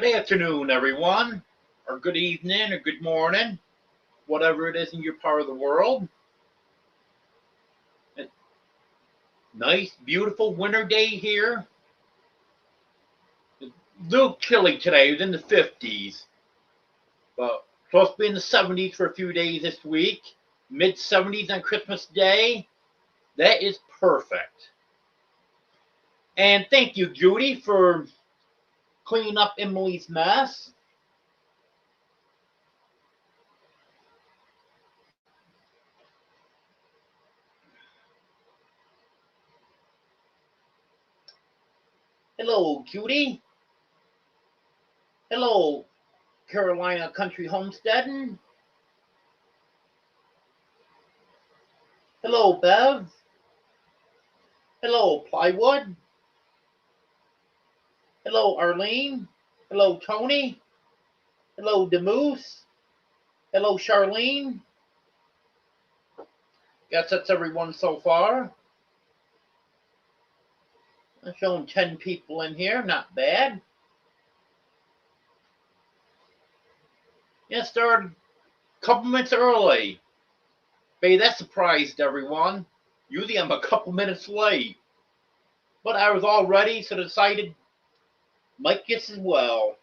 Good afternoon, everyone, or good evening, or good morning, whatever it is in your part of the world. A nice, beautiful winter day here. A little chilly today. It was in the 50s, but supposed to be in the 70s for a few days this week. Mid 70s on Christmas Day. That is perfect. And thank you, Judy, for cleaning up Emily's mess. Hello, Judy. Hello, Carolina Country Homesteading. Hello, Bev. Hello, Plywood. Hello, Arlene. Hello, Tony. Hello, Demoose. Hello, Charlene. Guess that's everyone so far. I'm showing 10 people in here. Not bad. Yeah, started a couple minutes early. Hey, that surprised everyone. Usually I'm a couple minutes late. But I was all ready, so decided Mike gets as well.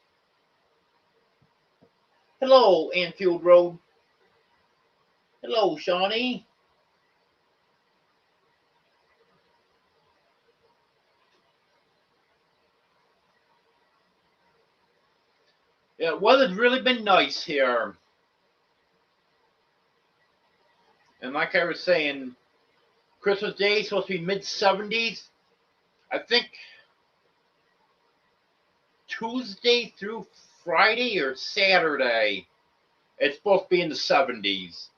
Hello, Anfield Road. Hello, Shawnee. Yeah, weather's really been nice here. And like I was saying, Christmas Day is supposed to be mid 70s. I think Tuesday through Friday or Saturday, it's supposed to be in the 70s.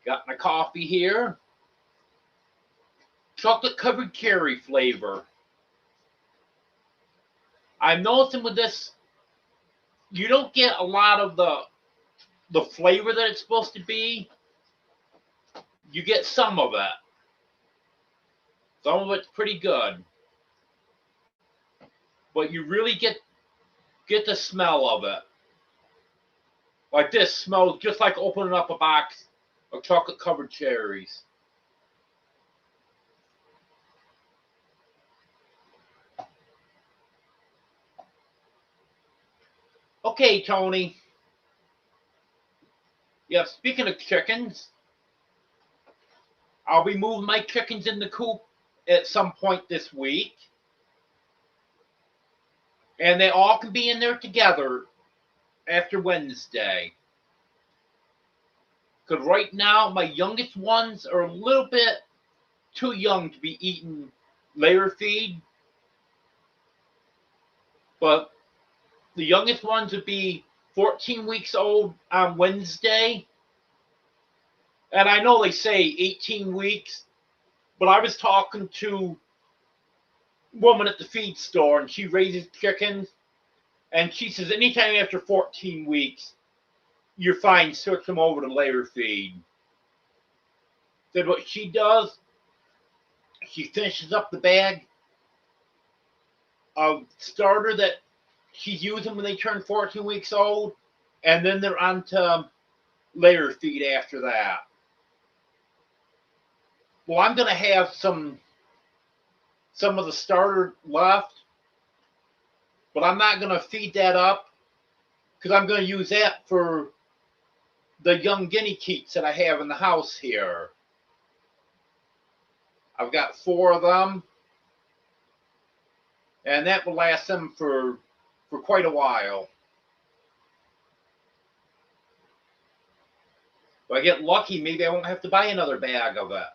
Got my coffee here. Chocolate covered cherry flavor. I'm noticing with this, you don't get a lot of the flavor that it's supposed to be. You get some of it. Some of it's pretty good. But you really get the smell of it. Like this smells just like opening up a box of chocolate covered cherries. Okay, Tony. Yeah, speaking of chickens, I'll be moving my chickens in the coop at some point this week. And they all can be in there together after Wednesday. Because right now, my youngest ones are a little bit too young to be eating layer feed. But the youngest ones would be 14 weeks old on Wednesday. And I know they say 18 weeks, but I was talking to a woman at the feed store, and she raises chickens. And she says anytime after 14 weeks, you're fine, switch them over to layer feed. Said what she does, she finishes up the bag of starter that she's using when they turn 14 weeks old, and then they're on to layer feed after that. Well, I'm going to have some of the starter left, but I'm not going to feed that up because I'm going to use that for the young guinea keats that I have in the house here. I've got 4 of them, and that will last them for quite a while. If I get lucky, maybe I won't have to buy another bag of it.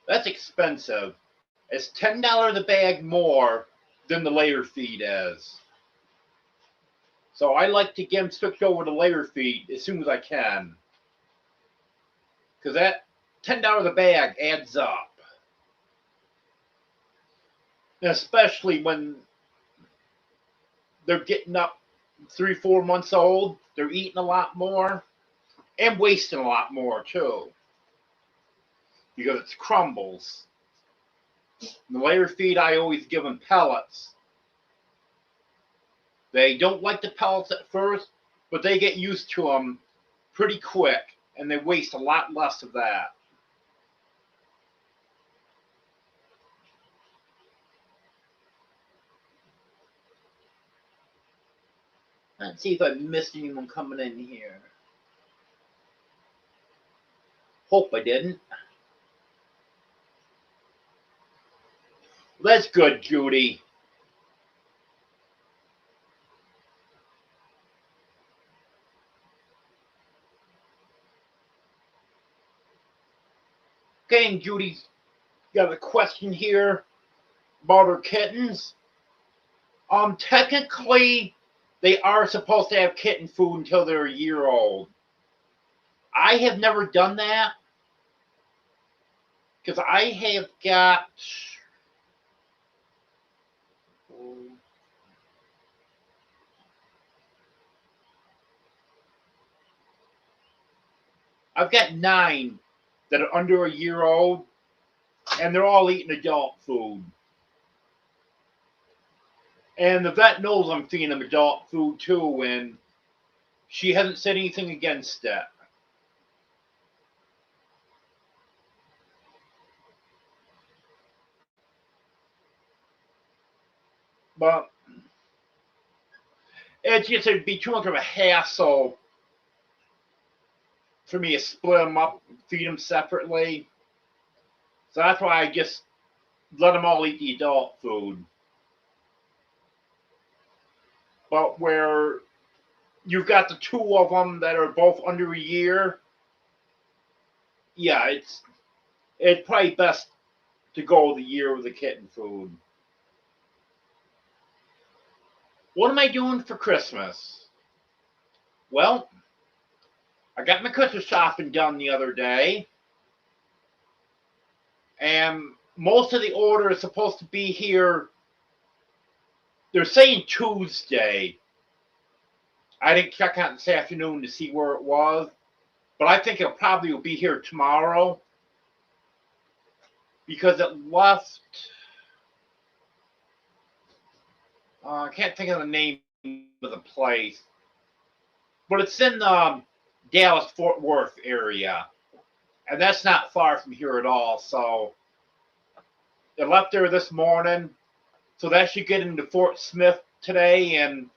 That's expensive. It's $10 a bag more than the layer feed is. So I like to get them switched over to layer feed as soon as I can. Because that $10 a bag adds up. And especially when they're getting up 3-4 months old, they're eating a lot more. and wasting a lot more too, because it's crumbles. In the layer feed, I always give them pellets. They don't like the pellets at first, but they get used to them pretty quick, and they waste a lot less of that. Let's see if I missed anyone coming in here. Hope I didn't. That's good, Judy. Okay, and Judy's got a question here about her kittens. Technically, they are supposed to have kitten food until they're a year old. I have never done that because I have got I've got 9 that are under a year old, and they're all eating adult food. And the vet knows I'm feeding them adult food too, and she hasn't said anything against that. But it's just, it'd be too much of a hassle for me to split them up and feed them separately. So that's why I just let them all eat the adult food. But where you've got the 2 of them that are both under a year, yeah, it's probably best to go the year with the kitten food. What am I doing for Christmas? Well, I got my Christmas shopping done the other day, and most of the order is supposed to be here. They're saying Tuesday. I didn't check out this afternoon to see where it was, but I think it probably will be here tomorrow because it left. I can't think of the name of the place, but it's in the Dallas-Fort Worth area, and that's not far from here at all. So it left there this morning, so that should get into Fort Smith today, and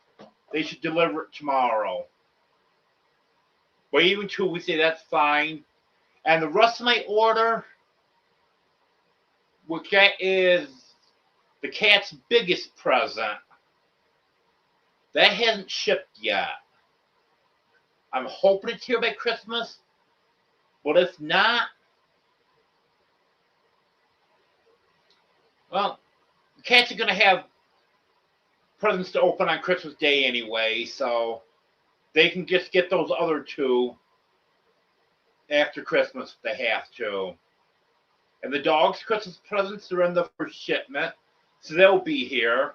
they should deliver it tomorrow. But even Tuesday, that's fine. And the rest of my order, which that is the cat's biggest present, that hasn't shipped yet. I'm hoping it's here by Christmas, but if not, well, the cats are going to have presents to open on Christmas Day anyway, so they can just get those other 2 after Christmas if they have to. And the dog's Christmas presents are in the first shipment, so they'll be here.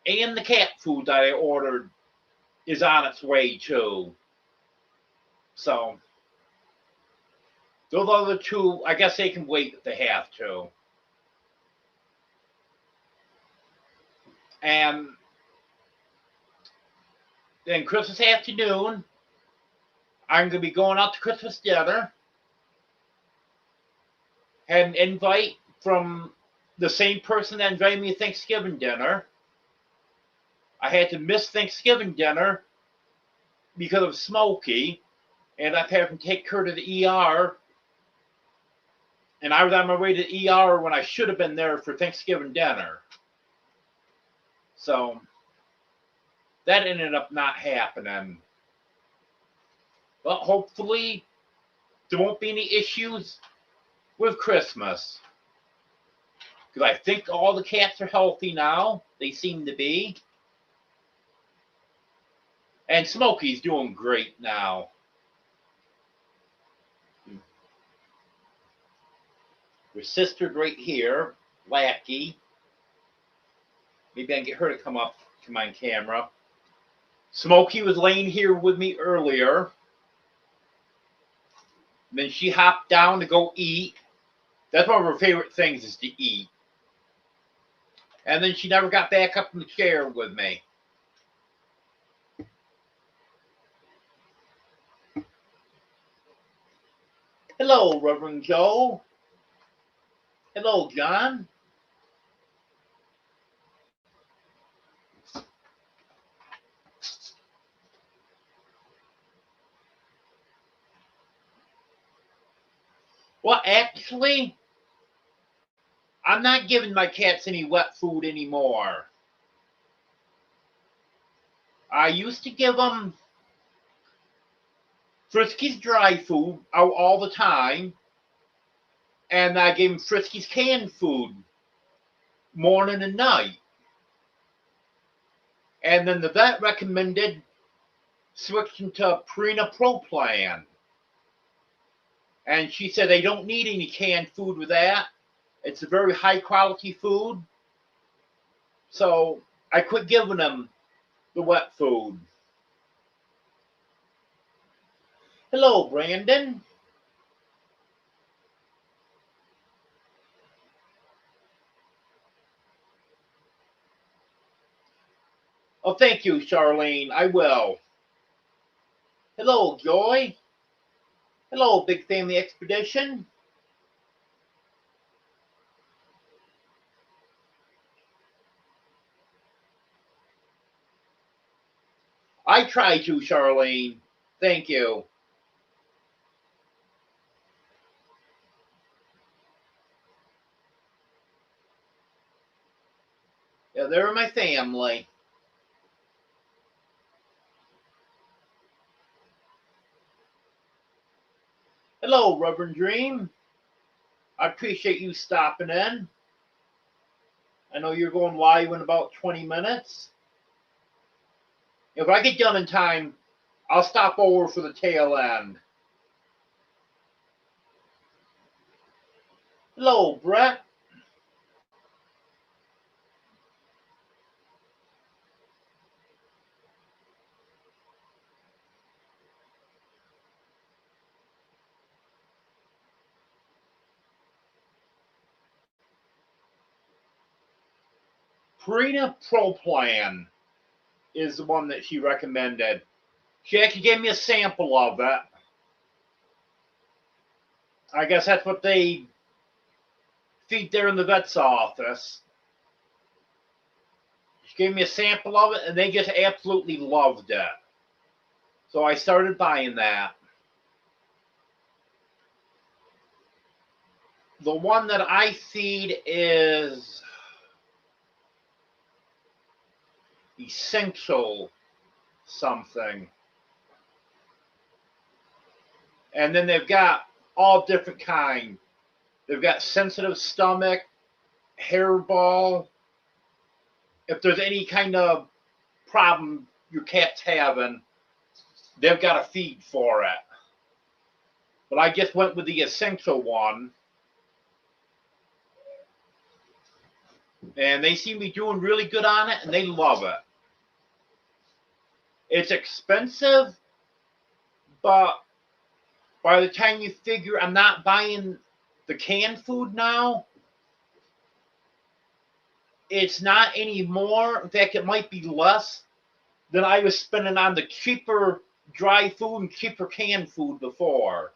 And the cat food that I ordered is on its way too. So those other 2, I guess they can wait if they have to. And then Christmas afternoon, I'm going to be going out to Christmas dinner. Had an invite from the same person that invited me to Thanksgiving dinner. I had to miss Thanksgiving dinner because of Smokey, and I've had him take her to the ER. And I was on my way to the ER when I should have been there for Thanksgiving dinner. So that ended up not happening. But hopefully there won't be any issues with Christmas. Because I think all the cats are healthy now. They seem to be. And Smokey's doing great now. We're sistered right here, Lackey. Maybe I can get her to come up to my camera. Smokey was laying here with me earlier. Then she hopped down to go eat. That's one of her favorite things is to eat. And then she never got back up in the chair with me. Hello, Reverend Joe. Hello, John. Well, actually, I'm not giving my cats any wet food anymore. I used to give them Friskies dry food out all the time, and I gave them Friskies canned food morning and night. And then the vet recommended switching to Purina Pro Plan. And she said they don't need any canned food with that. It's a very high quality food. So I quit giving them the wet food. Hello, Brandon. Oh, thank you, Charlene. I will. Hello, Joy. Hello, Big Family Expedition. I try to, Charlene. Thank you. Yeah, they're my family. Hello, Reverend Dream. I appreciate you stopping in. I know you're going live in about 20 minutes. If I get done in time, I'll stop over for the tail end. Hello, Brett. Purina Pro Plan is the one that she recommended. She actually gave me a sample of it. I guess that's what they feed there in the vet's office. She gave me a sample of it, and they just absolutely loved it. So I started buying that. The one that I feed is Essential something. And then they've got all different kind. They've got sensitive stomach, hairball. If there's any kind of problem your cat's having, they've got a feed for it. But I just went with the essential one. And they seem to be doing really good on it, and they love it. It's expensive, but by the time you figure I'm not buying the canned food now, it's not anymore. In fact, it might be less than I was spending on the cheaper dry food and cheaper canned food before.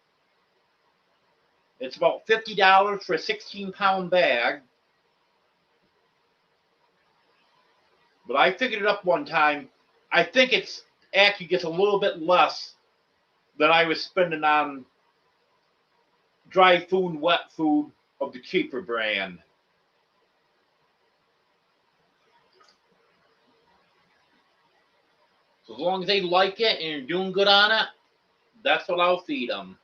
It's about $50 for a 16-pound bag. But I figured it up one time. I think it's actually gets a little bit less than I was spending on dry food and wet food of the cheaper brand. So as long as they like it and you're doing good on it, that's what I'll feed them.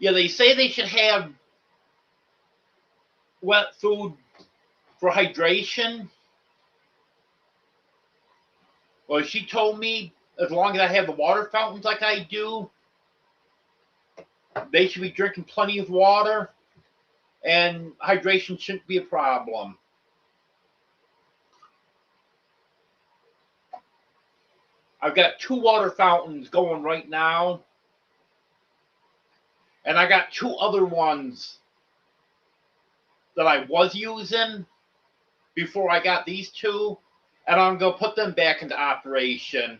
Yeah, they say they should have wet food for hydration. Well, she told me as long as I have the water fountains like I do, They should be drinking plenty of water, and hydration shouldn't be a problem. I've got 2 water fountains going right now, and I got 2 other ones that I was using before I got these 2, and I'm going to put them back into operation.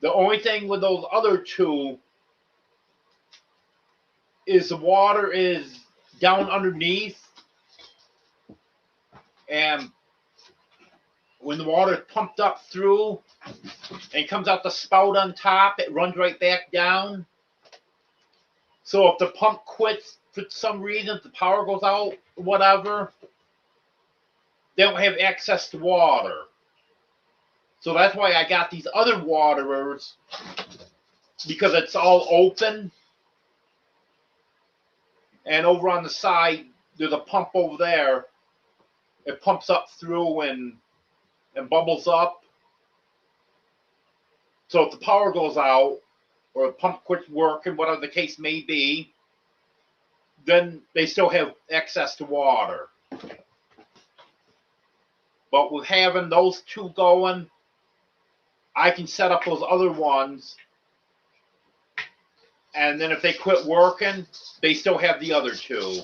The only thing with those other 2 is the water is down underneath, and when the water is pumped up through and comes out the spout on top, it runs right back down. So if the pump quits for some reason, if the power goes out, whatever, they don't have access to water. So that's why I got these other waterers, because it's all open. And over on the side, there's a pump over there. It pumps up through and bubbles up. So if the power goes out or the pump quits working, whatever the case may be, then they still have access to water. But with having those 2 going, I can set up those other ones, and then if they quit working, they still have the other 2.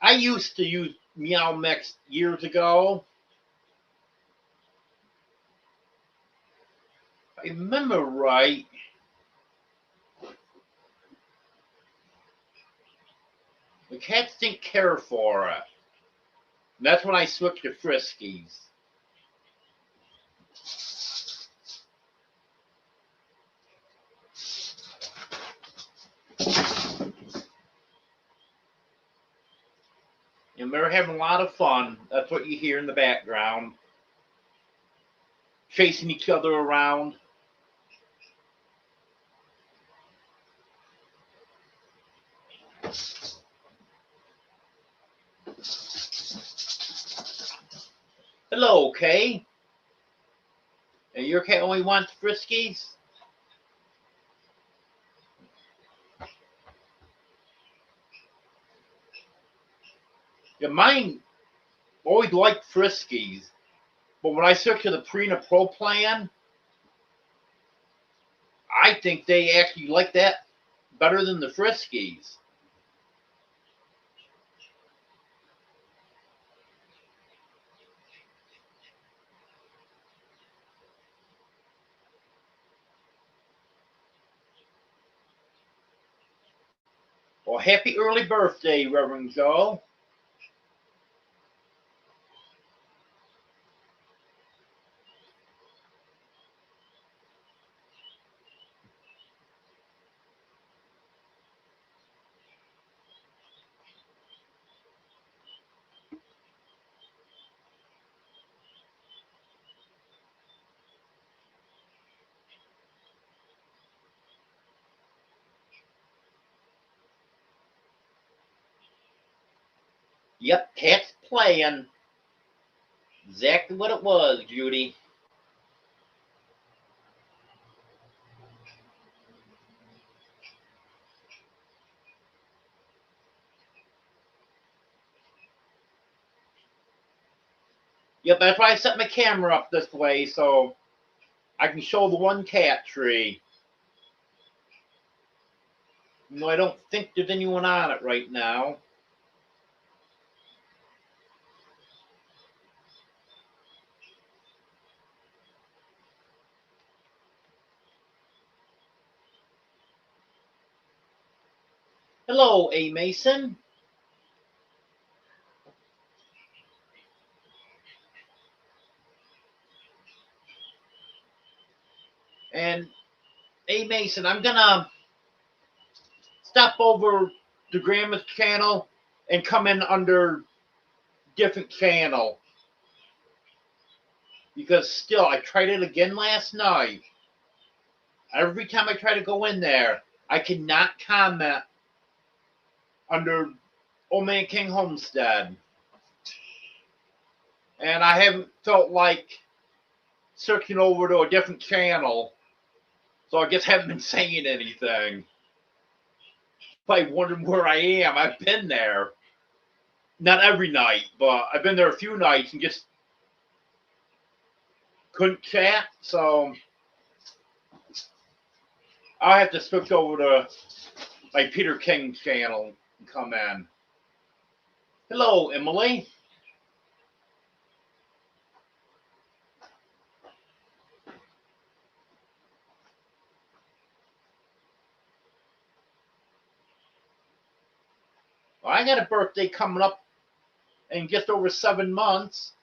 I used to use Meow Mix years ago. If I remember right, the cats didn't care for it. And that's when I switched to Friskies. And they're having a lot of fun. That's what you hear in the background. Chasing each other around. Hello, Kay. And your cat only wants Friskies? Yeah, mine always liked Friskies. But when I switched to the Purina Pro plan, I think they actually like that better than the Friskies. Well, happy early birthday, Reverend Joe. Yep, cat's playing. Exactly what it was, Judy. Yep, that's why I set my camera up this way, so I can show the one cat tree. No, I don't think there's anyone on it right now. Hello, A. Mason. And hey, Mason, I'm gonna step over to Grandma's channel and come in under different channel because still I tried it again last night. Every time I try to go in there, I cannot comment under Old Man King Homestead. And I haven't felt like searching over to a different channel, so I guess I haven't been saying anything. Probably wondering where I am. I've been there. Not every night, but I've been there a few nights and just couldn't chat, so I'll have to switch over to my Peter King channel and come in. Hello, Emily. Well, I got a birthday coming up in just over 7 months.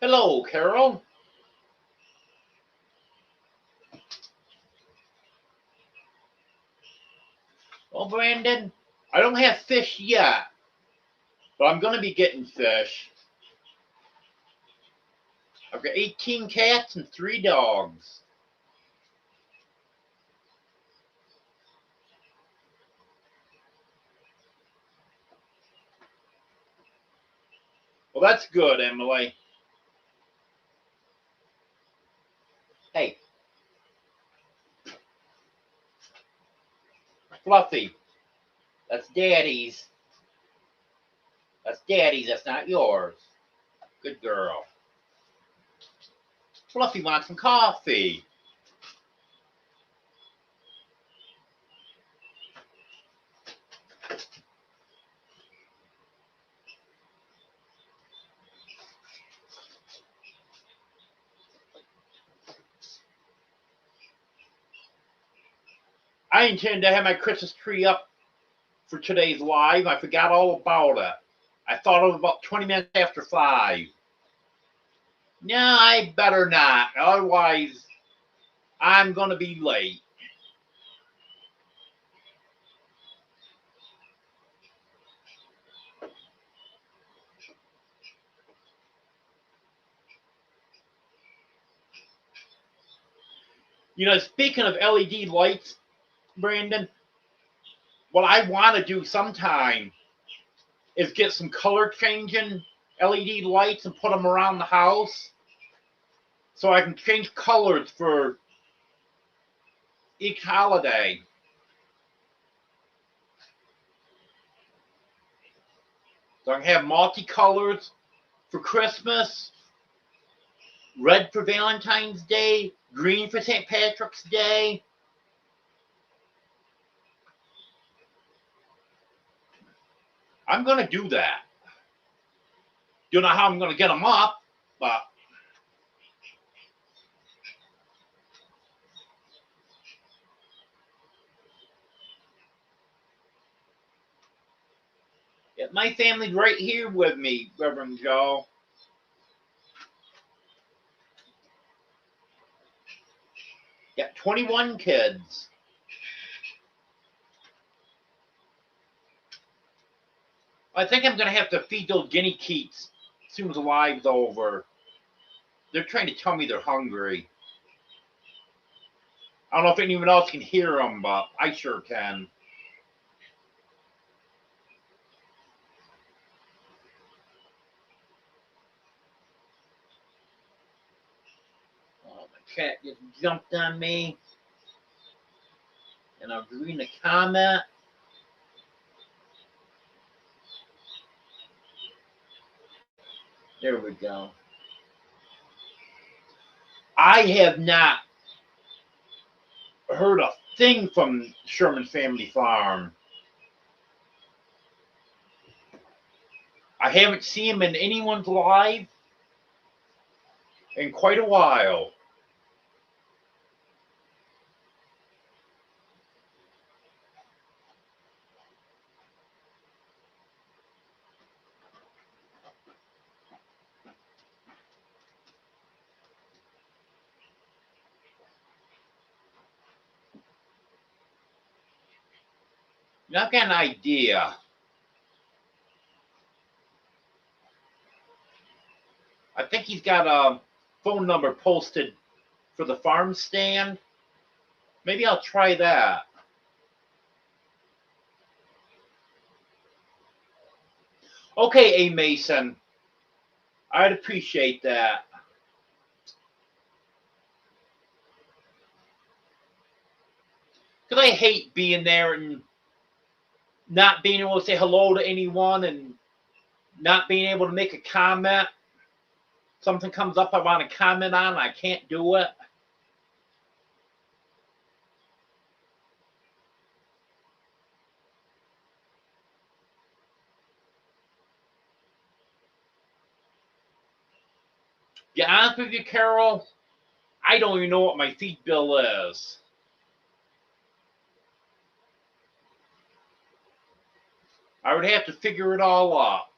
Hello, Carol. Well, Brandon, I don't have fish yet, but I'm going to be getting fish. I've got 18 cats and 3 dogs. Well, that's good, Emily. Hey. Fluffy. That's Daddy's. That's Daddy's. That's not yours. Good girl. Fluffy wants some coffee. I intend to have my Christmas tree up for today's live. I forgot all about it. I thought it was about 20 minutes after 5. No, I better not. Otherwise, I'm going to be late. You know, speaking of LED lights, Brandon, what I want to do sometime is get some color changing LED lights and put them around the house so I can change colors for each holiday. So I can have multicolors for Christmas, red for Valentine's Day, green for St. Patrick's Day. I'm going to do that. Don't know how I'm going to get them up, but yeah, my family's right here with me, Reverend Joe. Got 21 kids. I think I'm going to have to feed those guinea keats as soon as the live's over. They're trying to tell me they're hungry. I don't know if anyone else can hear them, but I sure can. Oh, my cat just jumped on me. And I'm reading a comment. There we go. I have not heard a thing from Sherman Family Farm. I haven't seen him in anyone's live in quite a while. I've got an idea. I think he's got a phone number posted for the farm stand. Maybe I'll try that. Okay, A. Mason. I'd appreciate that. Because I hate being there and not being able to say hello to anyone and not being able to make a comment. Something comes up I want to comment on, I can't do it. To be honest with you, Carol, I don't even know what my feed bill is. I would have to figure it all up.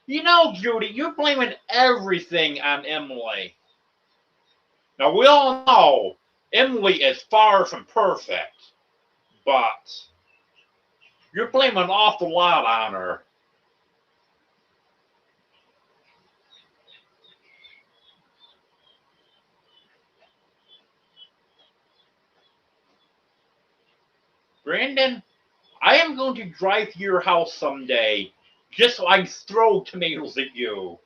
You know, Judy, you're blaming everything on Emily. Now, we all know Emily is far from perfect, but you're blaming an awful lot on her. Brandon, I am going to drive to your house someday just so I can throw tomatoes at you.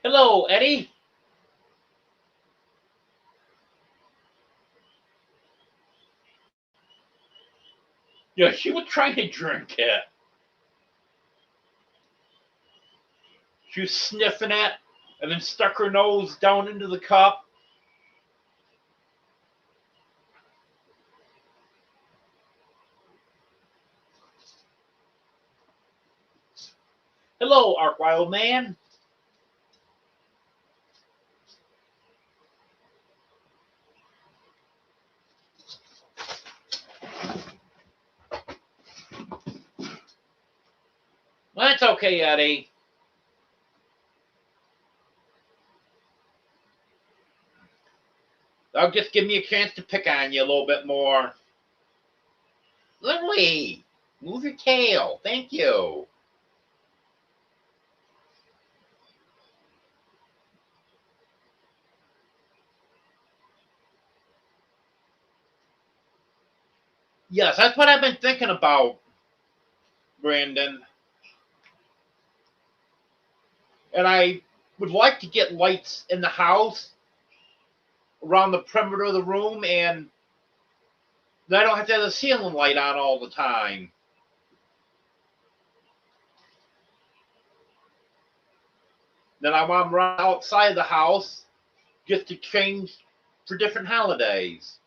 Hello, Eddie. Yeah, she was trying to drink it. She was sniffing it and then stuck her nose down into the cup. Hello, Ark Wild Man. Well, that's okay, Eddie. That'll just give me a chance to pick on you a little bit more. Lily, move your tail. Thank you. Yes, that's what I've been thinking about, Brandon. And I would like to get lights in the house around the perimeter of the room, and then I don't have to have the ceiling light on all the time. Then I want them right outside the house just to change for different holidays.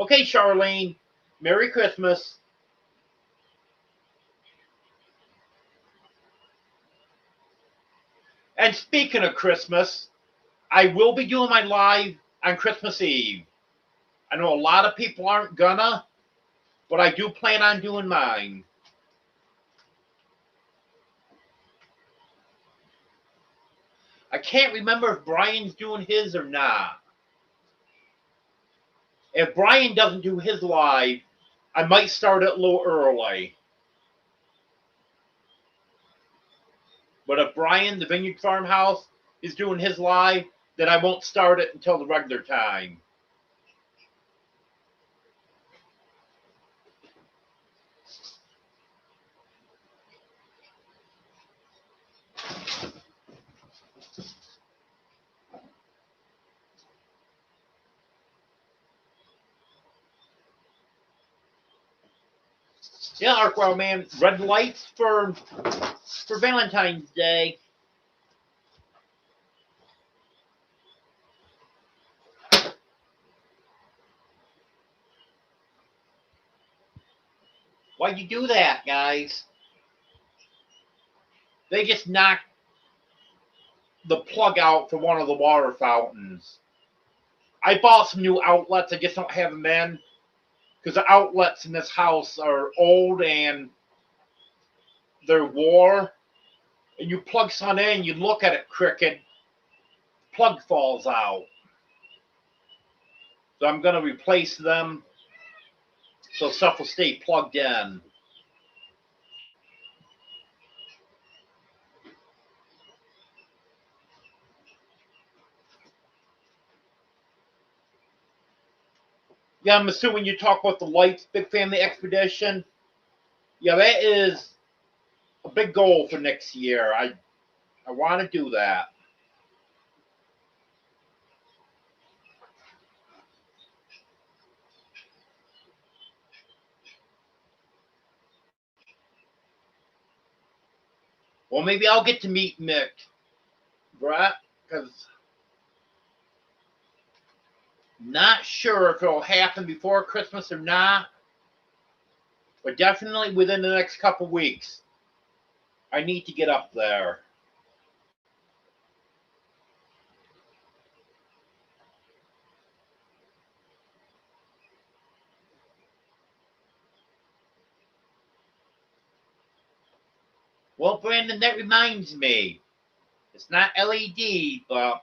Okay, Charlene, Merry Christmas. And speaking of Christmas, I will be doing my live on Christmas Eve. I know a lot of people aren't gonna, but I do plan on doing mine. I can't remember if Brian's doing his or not. If Brian doesn't do his live, I might start it a little early. But if Brian, the Vineyard Farmhouse, is doing his live, then I won't start it until the regular time. Yeah, Arkwell man, red lights for Valentine's Day. Why'd you do that, guys? They just knocked the plug out for one of the water fountains. I bought some new outlets. I just don't have them in because the outlets in this house are old and they're wore. And you plug something in, you look at it crooked, plug falls out. So I'm going to replace them so stuff will stay plugged in. Yeah, I'm assuming you talk about the lights, Big Family Expedition. Yeah, that is a big goal for next year. I want to do that. Well, maybe I'll get to meet Mick, Brett, because not sure if it'll happen before Christmas or not, but definitely within the next couple weeks. I need to get up there. Well, Brandon, that reminds me. It's not LED, but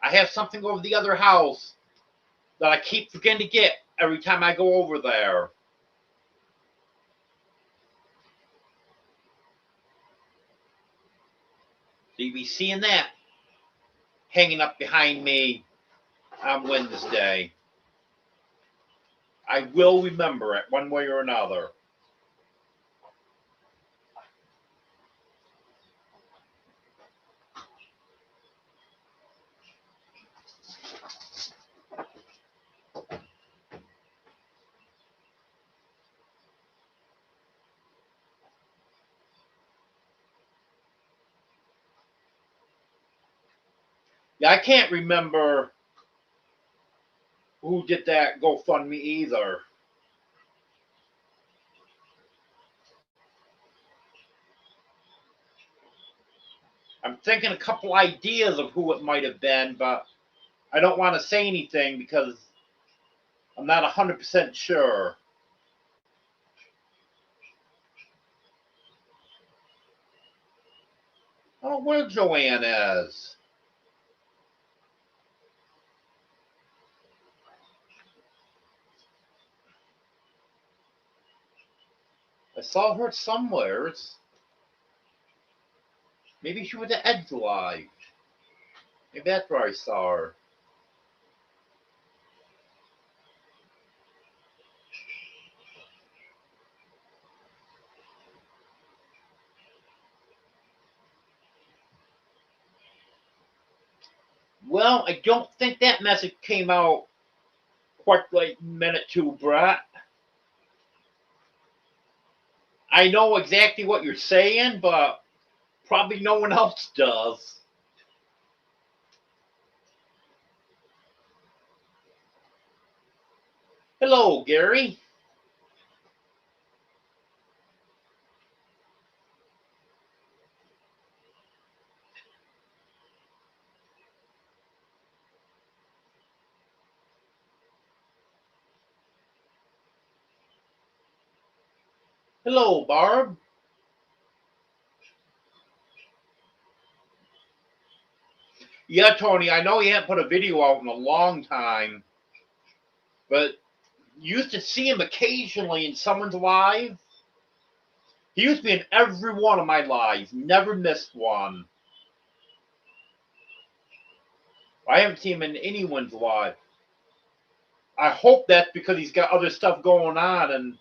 I have something over the other house that I keep forgetting to get every time I go over there. So you'll be seeing that hanging up behind me on Wednesday. I will remember it one way or another. Yeah, I can't remember who did that GoFundMe either. I'm thinking a couple ideas of who it might have been, but I don't want to say anything because I'm not 100% sure. Oh, where Joanne is. I saw her somewheres. Maybe she was at Edge Live. Maybe that's where I saw her. Well, I don't think that message came out quite like minute two, Brett. I know exactly what you're saying, but probably no one else does. Hello, Gary. Hello, Barb. Yeah, Tony, I know he hadn't put a video out in a long time, but you used to see him occasionally in someone's live. He used to be in every one of my lives, never missed one. I haven't seen him in anyone's live. I hope that's because he's got other stuff going on and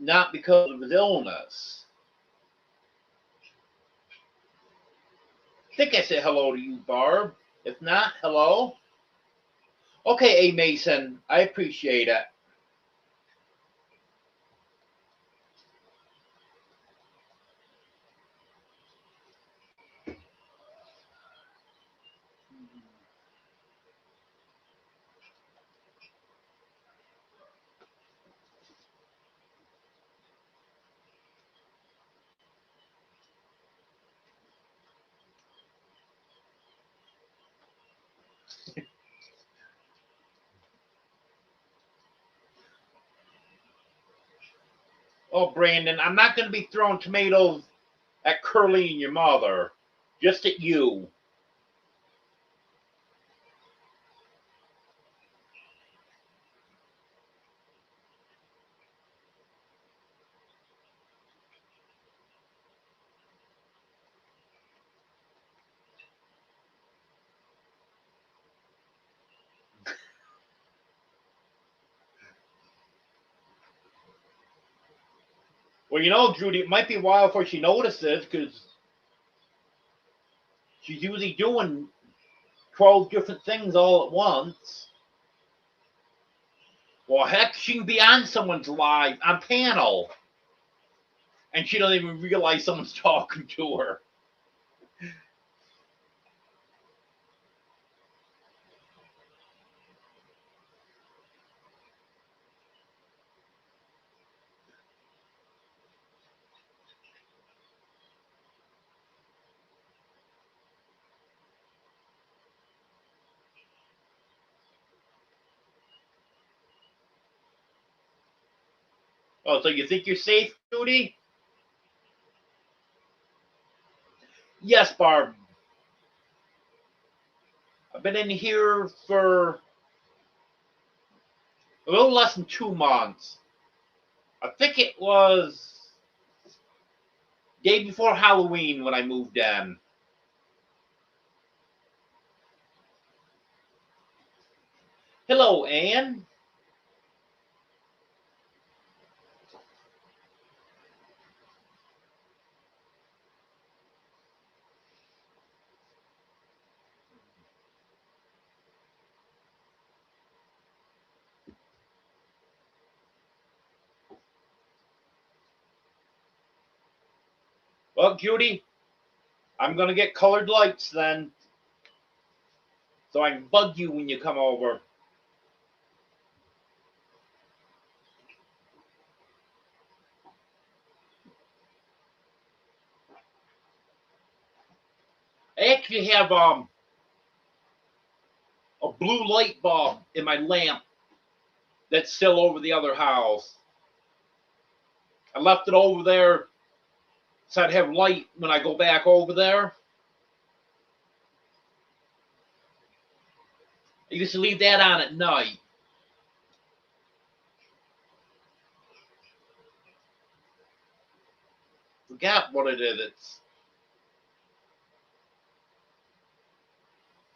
not because of his illness. I think I said hello to you, Barb. If not, hello. Okay, A. Mason, I appreciate it. Oh, Brandon, I'm not going to be throwing tomatoes at Curly and your mother. Just at you. Well, Judy, it might be a while before she notices because she's usually doing 12 different things all at once. Well, heck, she can be on someone's live on panel, and she doesn't even realize someone's talking to her. Oh, so you think you're safe, Judy? Yes, Barb. I've been in here for a little less than 2 months. I think it was day before Halloween when I moved in. Hello, Anne. Well, Judy, I'm gonna get colored lights then, so I can bug you when you come over. I actually have a blue light bulb in my lamp that's still over the other house. I left it over there so I'd have light when I go back over there. I used to leave that on at night. Forgot what it is. It's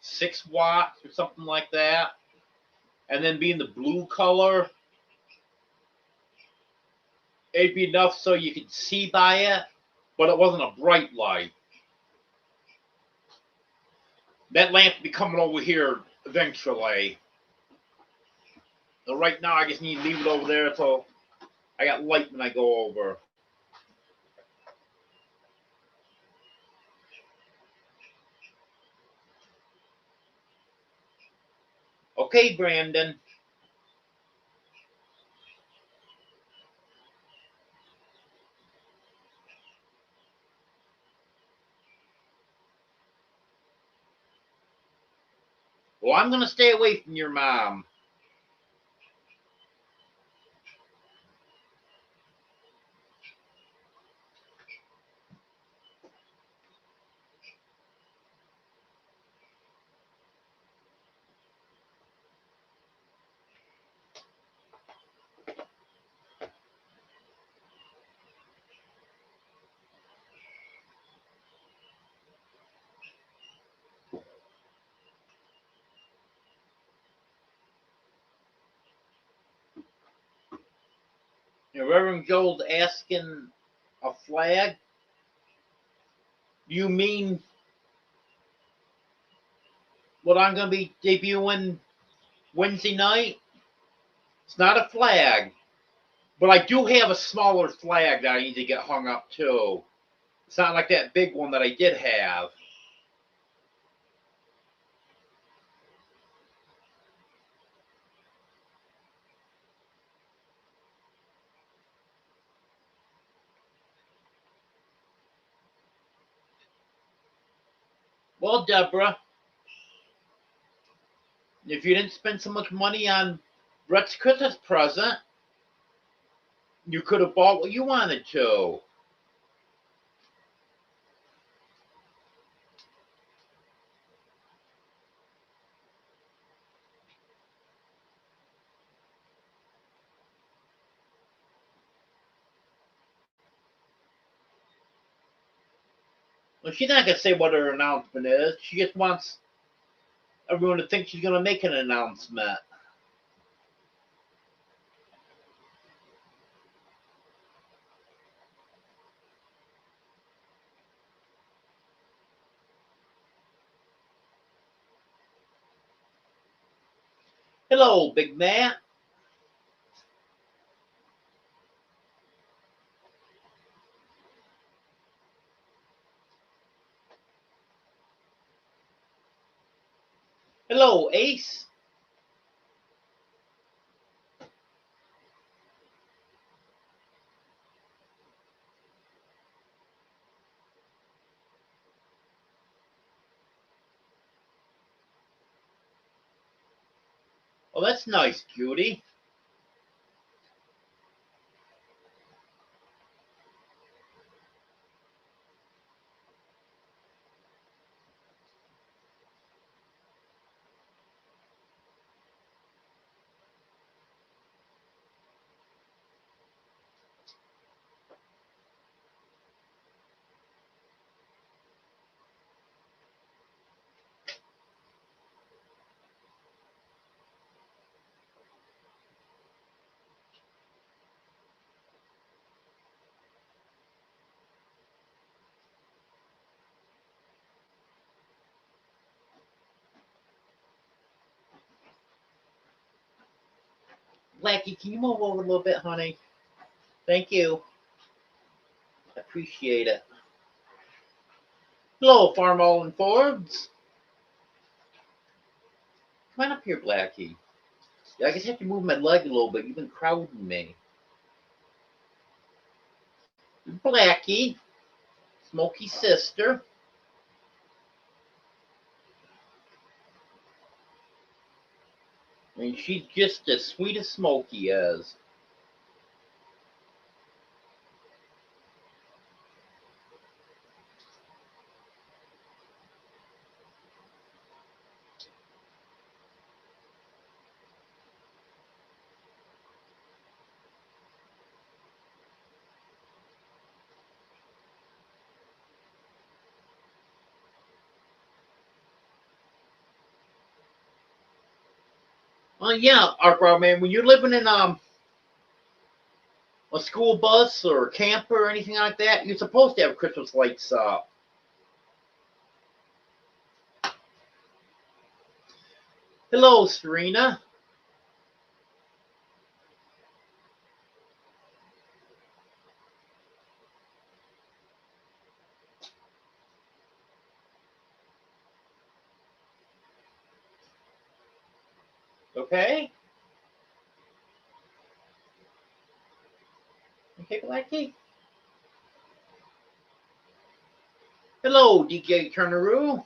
6 watts or something like that. And then being the blue color, it'd be enough so you could see by it, but it wasn't a bright light. That lamp will be coming over here eventually. So right now, I just need to leave it over there so I got light when I go over. Okay, Brandon. Well, I'm going to stay away from your mom. Reverend Joel's asking a flag. You mean what I'm going to be debuting Wednesday night? It's not a flag, but I do have a smaller flag that I need to get hung up too. It's not like that big one that I did have. Well, Deborah, if you didn't spend so much money on Brett's Christmas present, You could have bought what you wanted to. Well, she's not gonna say what her announcement is. She just wants everyone to think she's gonna make an announcement. Hello, Big Matt. Hello, Ace. Oh, that's nice, Judy. Blackie, can you move over a little bit, honey? Thank you. I appreciate it. Hello, Farmall and Forbes. Come on up here, Blackie. I just have to move my leg a little bit. You've been crowding me. Blackie, Smokey's sister. And she's just as sweet as Smokey is. Yeah, our man, when you're living in a school bus or a camper or anything like that, you're supposed to have Christmas lights up. Hello, Serena. Okay. Okay, Blackie. Hello, DJ Turneroo.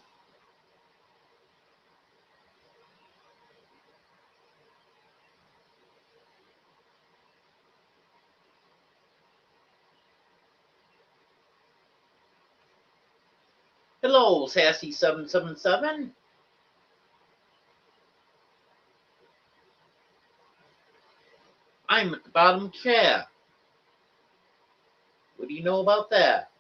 Hello, Sassy777. I'm at the bottom chat. What do you know about that?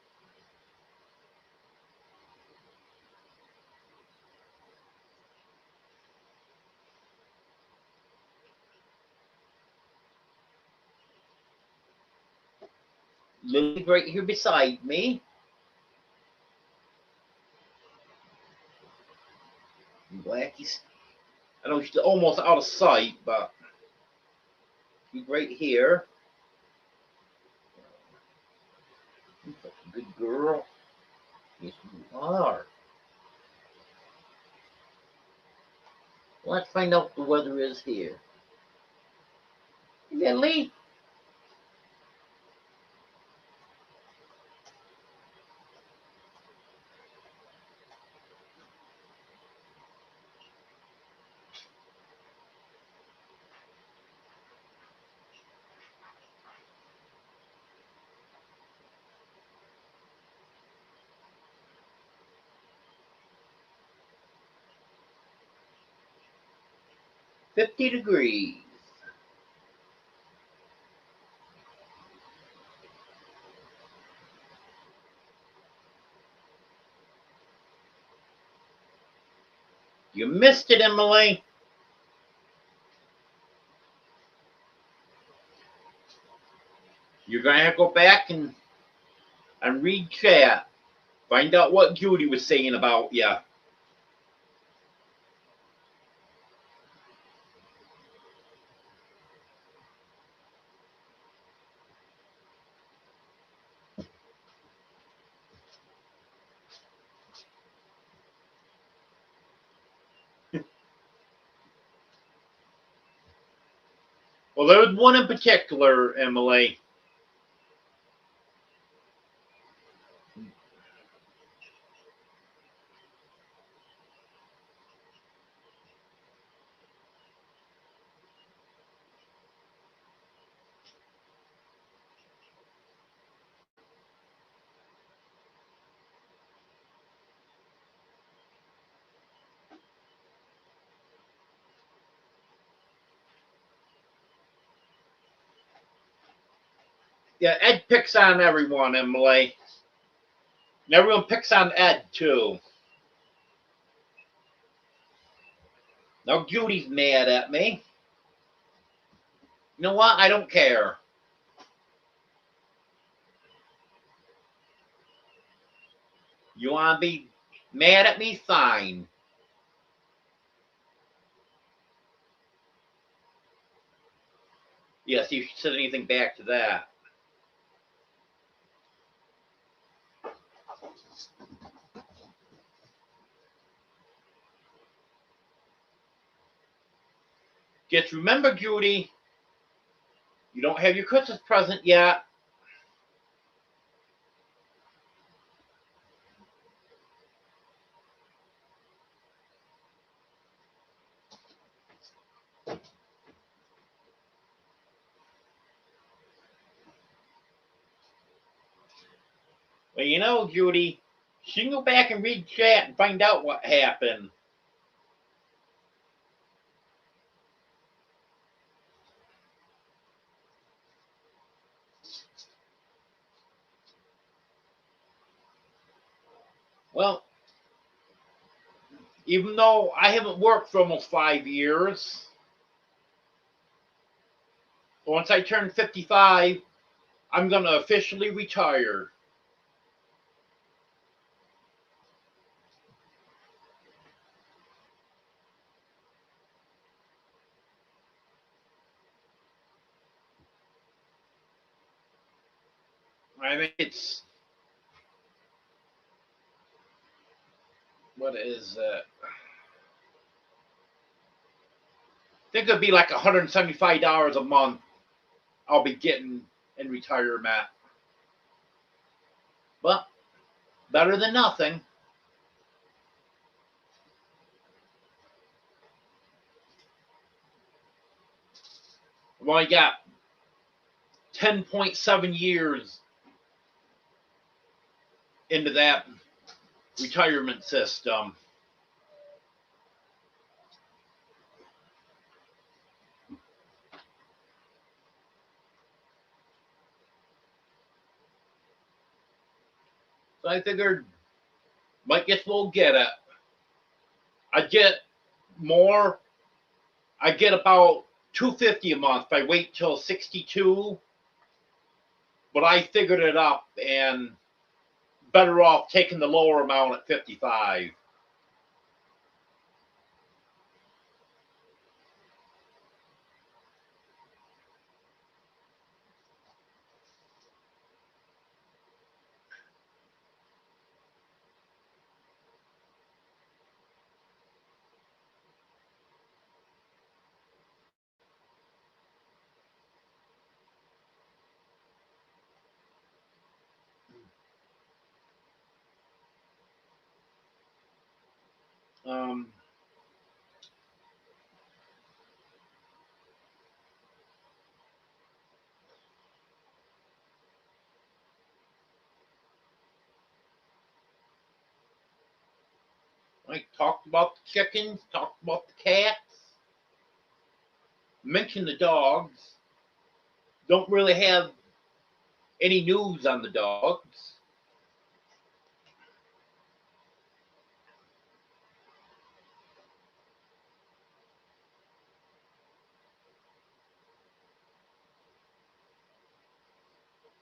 Lily's right here beside me. Blackie's, I know she's almost out of sight, but she's right here. You're such a good girl. Yes, you are. Let's find out what the weather is here. Lily? 50 degrees. You missed it, Emily. You're going to have to go back and read chat. Find out what Judy was saying about you. Well, there was one in particular, Emily. Yeah, Ed picks on everyone, Emily. And everyone picks on Ed, too. Now Judy's mad at me. You know what? I don't care. You want to be mad at me? Fine. Yes, you said anything back to that. Just remember, Judy, you don't have your Christmas present yet. Well, you know, Judy, she can go back and read chat and find out what happened. Well, even though I haven't worked for almost 5 years, once I turn 55, I'm going to officially retire. I think it's, what is it? I think it'd be like $175 a month I'll be getting in retirement. But better than nothing. I've only got 10.7 years into that retirement system. So I figured, might guess we'll get it. I get more. I get about $250 a month if I wait till 62. But I figured it up and better off taking the lower amount at 55. Um, I talked about the chickens, talked about the cats. mention the dogs. Don't really have any news on the dogs.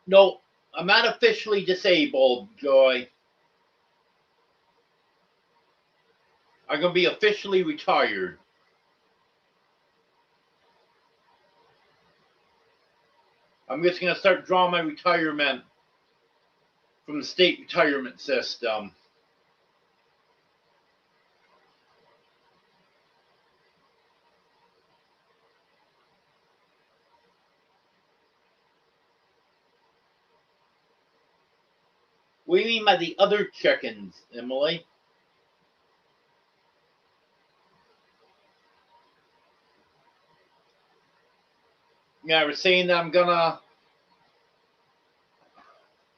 No, I'm not officially disabled, Joy. I'm going to be officially retired. I'm just going to start drawing my retirement from the state retirement system. What do you mean by the other chickens, Emily? Yeah, I was saying that I'm going to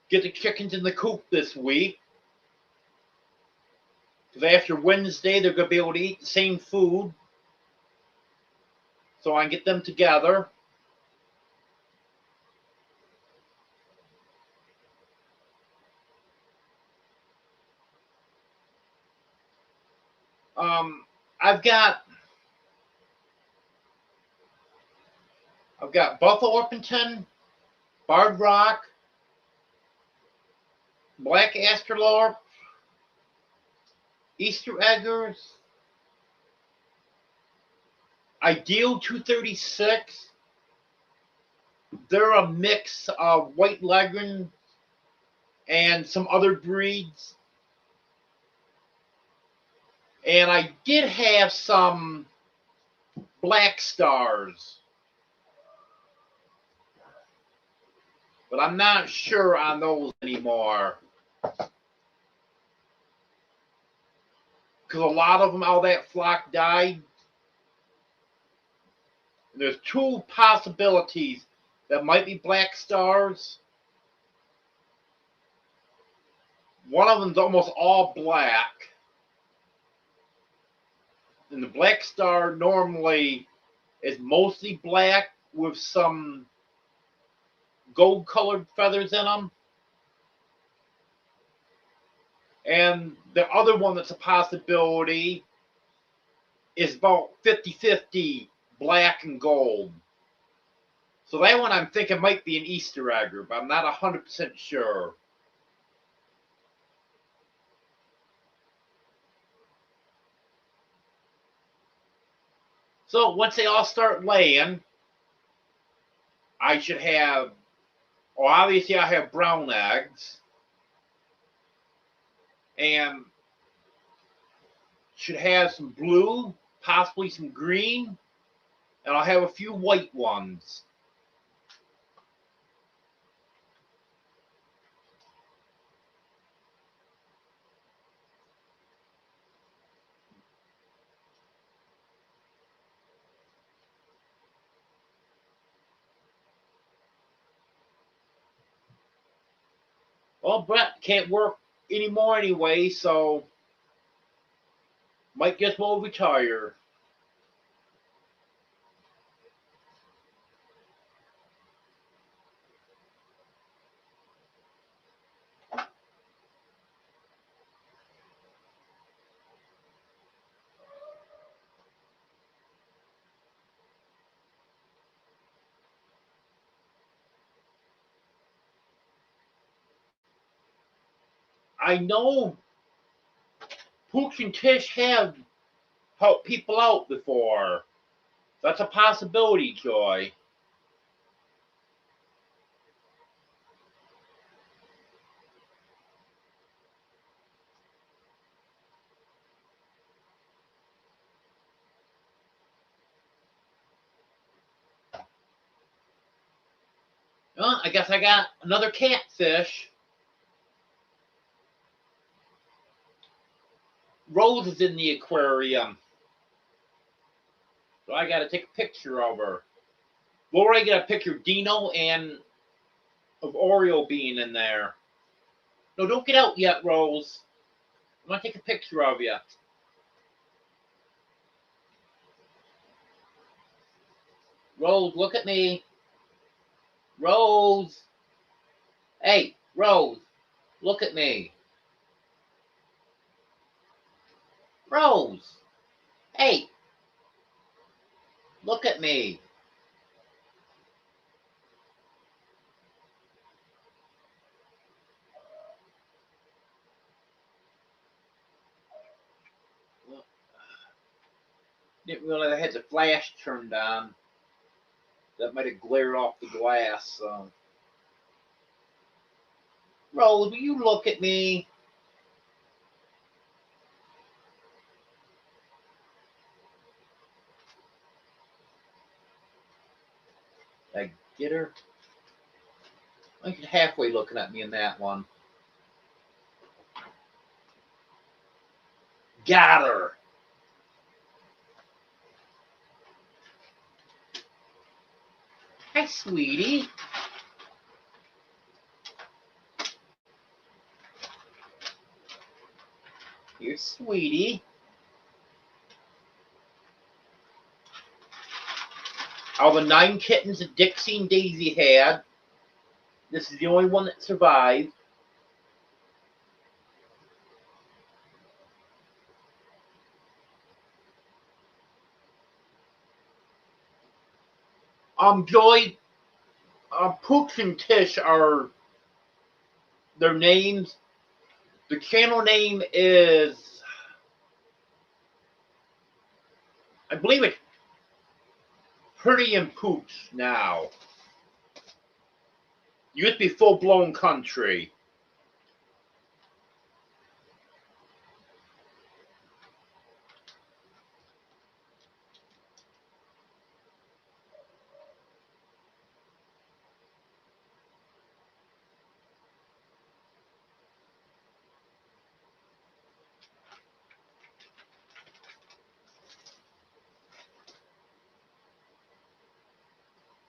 get the chickens in the coop this week. Because after Wednesday, they're going to be able to eat the same food. So I can get them together. I've got Buffalo Orpington, Barred Rock, Black Astrolorp, Easter Eggers, Ideal 236. They're a mix of White Leghorn and some other breeds. And I did have some Black Stars, but I'm not sure on those anymore. Because a lot of them, all that flock died. There's two possibilities that might be Black Stars. One of them's almost all black. And the Black Star normally is mostly black with some gold-colored feathers in them. And the other one that's a possibility is about 50-50 black and gold. So that one I'm thinking might be an Easter Egger, but I'm not 100% sure. So once they all start laying, I should have, well, obviously I have brown eggs. And should have some blue, possibly some green, and I'll have a few white ones. Well, Brett can't work anymore anyway, so might just well retire. I know Pooch and Tish have helped people out before. That's a possibility, Joy. Well, I guess I got another catfish. Rose is in the aquarium. So I got to take a picture of her. Laura, I got a picture of Dino and of Oreo being in there. No, don't get out yet, Rose. I'm going to take a picture of you. Rose, look at me. Rose. Hey, Rose, look at me. Rose. Hey, look at me. Didn't realize I had the flash turned on. That might have glared off the glass. Rose, will you look at me? Did I get her? I think she's halfway looking at me in that one. Got her. Hi, sweetie. You're sweetie. All the 9 kittens that Dixie and Daisy had, this is the only one that survived. Joy, Pooch and Tish are their names. The channel name is, I believe it's Pretty and Pooch now. Used to be Full Blown Country.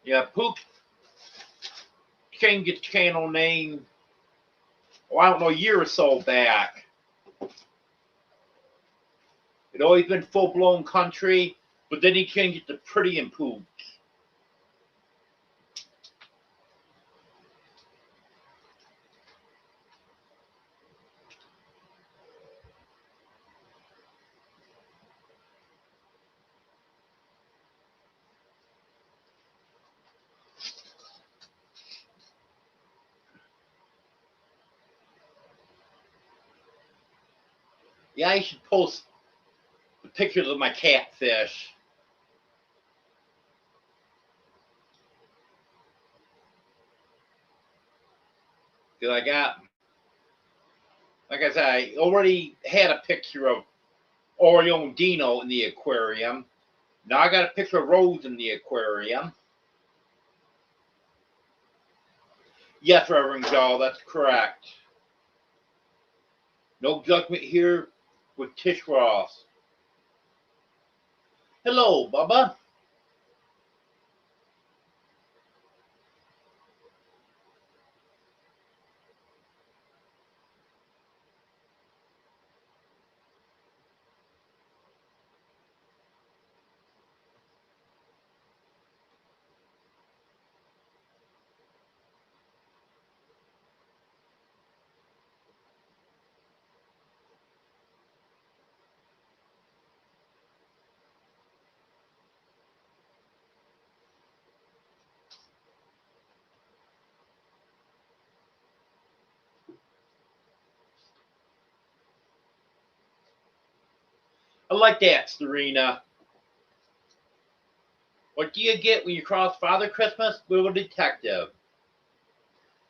Yeah, Pooch changed its channel name, I don't know, a year or so back. It always been Full Blown Country, but then he changed it to Pretty and Pooch. Yeah, I should post the pictures of my catfish. Because I got, like I said, I already had a picture of Oreo and Dino in the aquarium. Now I got a picture of Rose in the aquarium. Yes, Reverend Joe, that's correct. No judgment here with Tish Ross. Hello, Bubba. I like that, Serena. What do you get when you cross Father Christmas with a detective?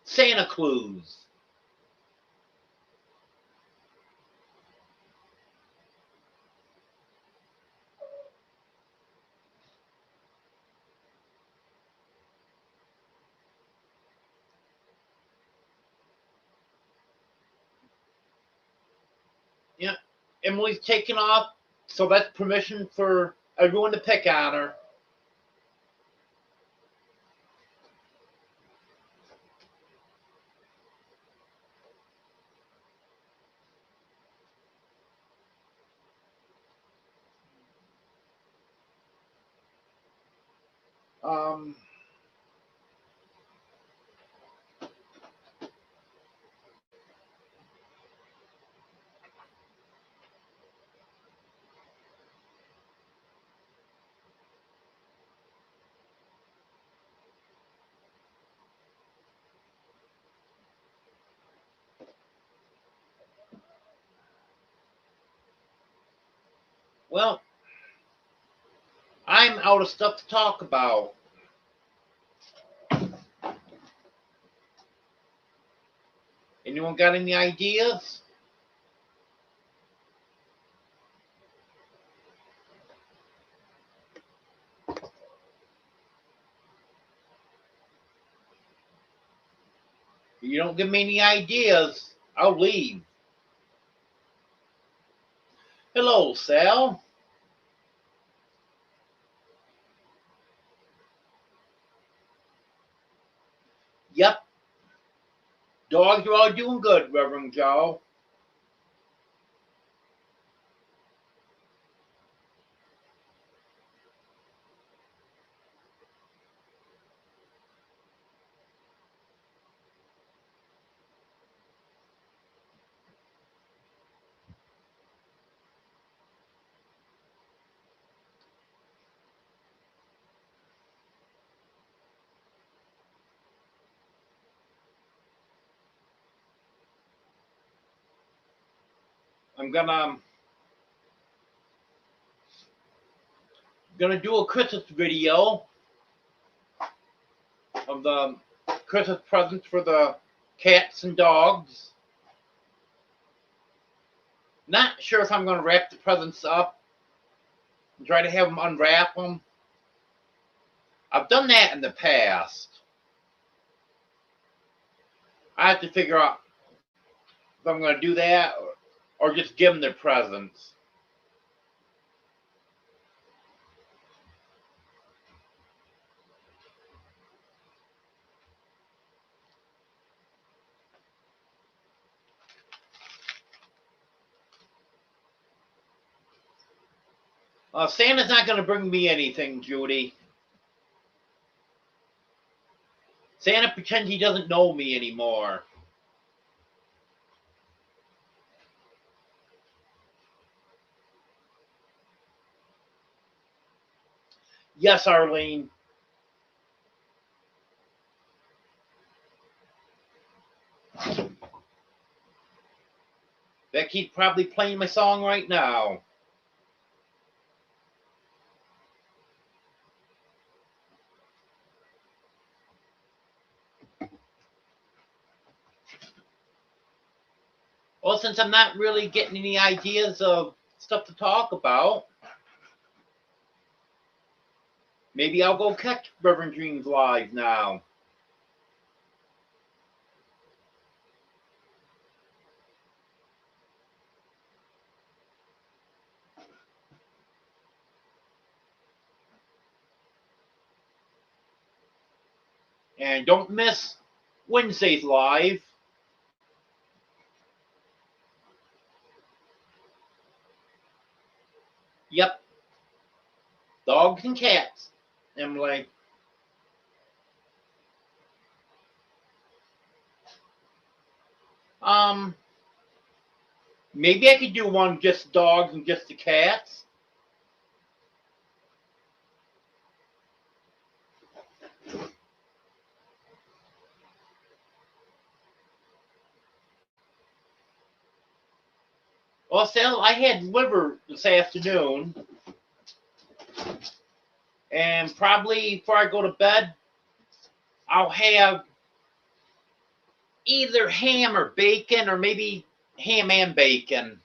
Santa Claus. Yeah, Emily's taking off, so that's permission for everyone to pick on her. Um, well, I'm out of stuff to talk about. Anyone got any ideas? If you don't give me any ideas, I'll leave. Hello, Sal. Yep, dogs are all doing good, Reverend Joe. I'm gonna do a Christmas video of the Christmas presents for the cats and dogs. Not sure if I'm gonna wrap the presents up and try to have them unwrap them. I've done that in the past. I have to figure out if I'm gonna do that or just give them their presents. Santa's not going to bring me anything, Judy. Santa pretends he doesn't know me anymore. Yes, Arlene. Becky's probably playing my song right now. Well, since I'm not really getting any ideas of stuff to talk about, maybe I'll go catch Reverend Dreams live now. And don't miss Wednesday's live. Yep. Dogs and cats, Emily. Um, maybe I could do one just dogs and just the cats. Well, Sal, I had liver this afternoon, and probably before I go to bed, I'll have either ham or bacon, or maybe ham and bacon.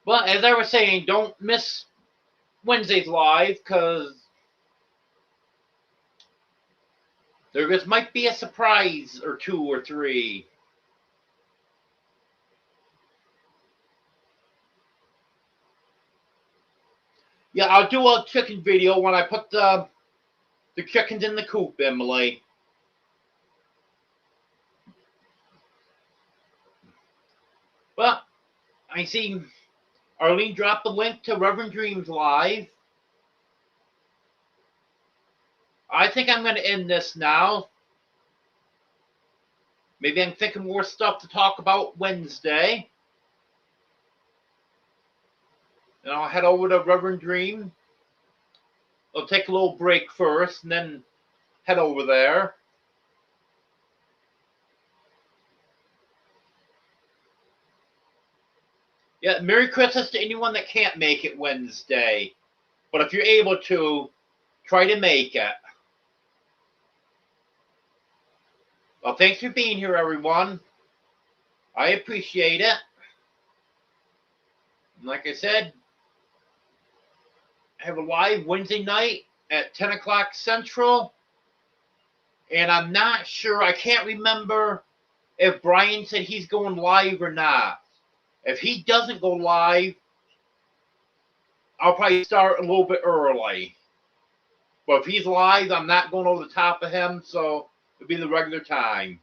Well, as I was saying, don't miss Wednesday's live because there just might be a surprise or two or three. Yeah, I'll do a chicken video when I put the chickens in the coop, Emily. I see Arlene dropped the link to Reverend Dreams Live. I think I'm going to end this now. Maybe I'm thinking more stuff to talk about Wednesday. And I'll head over to Reverend Dream. I'll take a little break first and then head over there. Yeah, Merry Christmas to anyone that can't make it Wednesday. But if you're able to, try to make it. Well, thanks for being here, everyone. I appreciate it. And like I said, I have a live Wednesday night at 10 o'clock Central. And I'm not sure, I can't remember if Brian said he's going live or not. If he doesn't go live, I'll probably start a little bit early. But if he's live, I'm not going over the top of him, so it'll be the regular time.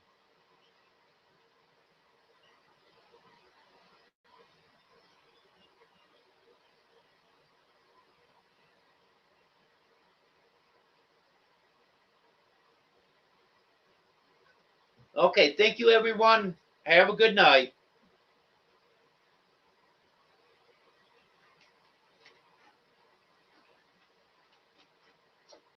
Okay, thank you, everyone. Have a good night.